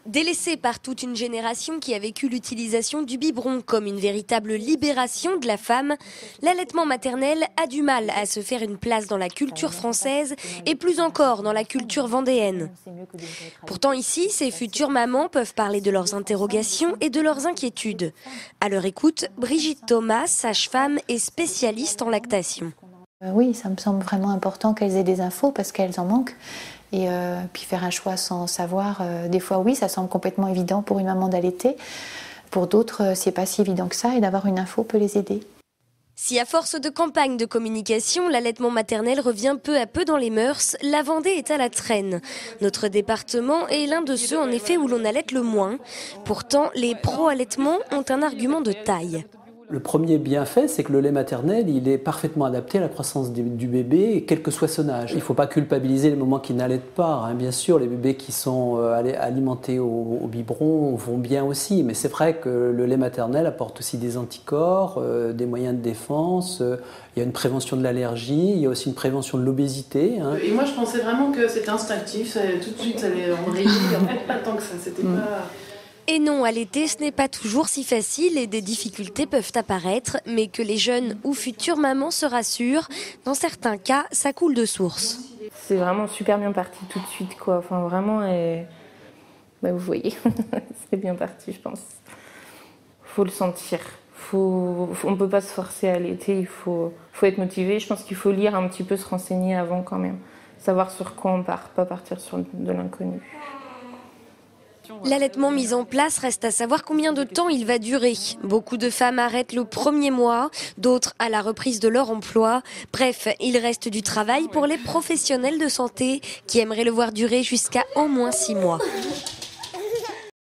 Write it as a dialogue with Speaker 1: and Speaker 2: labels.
Speaker 1: Délaissé par toute une génération qui a vécu l'utilisation du biberon comme une véritable libération de la femme, l'allaitement maternel a du mal à se faire une place dans la culture française et plus encore dans la culture vendéenne. Pourtant ici, ces futures mamans peuvent parler de leurs interrogations et de leurs inquiétudes. À leur écoute, Brigitte Thomas, sage-femme et spécialiste en lactation.
Speaker 2: Oui, ça me semble vraiment important qu'elles aient des infos parce qu'elles en manquent. Et puis faire un choix sans savoir, des fois oui, ça semble complètement évident pour une maman d'allaiter. Pour d'autres, c'est pas si évident que ça et d'avoir une info peut les aider.
Speaker 1: Si à force de campagnes de communication, l'allaitement maternel revient peu à peu dans les mœurs, la Vendée est à la traîne. Notre département est l'un de ceux en effet où l'on allaite le moins. Pourtant, les pro-allaitements ont un argument de taille.
Speaker 3: Le premier bienfait, c'est que le lait maternel, il est parfaitement adapté à la croissance du bébé, quel que soit son âge. Il ne faut pas culpabiliser les mamans qui n'allaitent pas. Bien sûr, les bébés qui sont alimentés au biberon vont bien aussi, mais c'est vrai que le lait maternel apporte aussi des anticorps, des moyens de défense. Il y a une prévention de l'allergie, il y a aussi une prévention de l'obésité.
Speaker 4: Et moi, je pensais vraiment que c'était instinctif, tout de suite, ça allait enrayer. En fait, pas tant que ça, c'était pas...
Speaker 1: Et non, allaiter, ce n'est pas toujours si facile et des difficultés peuvent apparaître, mais que les jeunes ou futures mamans se rassurent, dans certains cas, ça coule de source.
Speaker 5: C'est vraiment super bien parti tout de suite, quoi. Enfin, vraiment, vous voyez, c'est bien parti, je pense. Faut le sentir. On ne peut pas se forcer à allaiter, il faut être motivé. Je pense qu'il faut lire un petit peu, se renseigner avant quand même. Savoir sur quoi on part, pas partir sur de l'inconnu.
Speaker 1: L'allaitement mis en place reste à savoir combien de temps il va durer. Beaucoup de femmes arrêtent le premier mois, d'autres à la reprise de leur emploi. Bref, il reste du travail pour les professionnels de santé qui aimeraient le voir durer jusqu'à au moins 6 mois.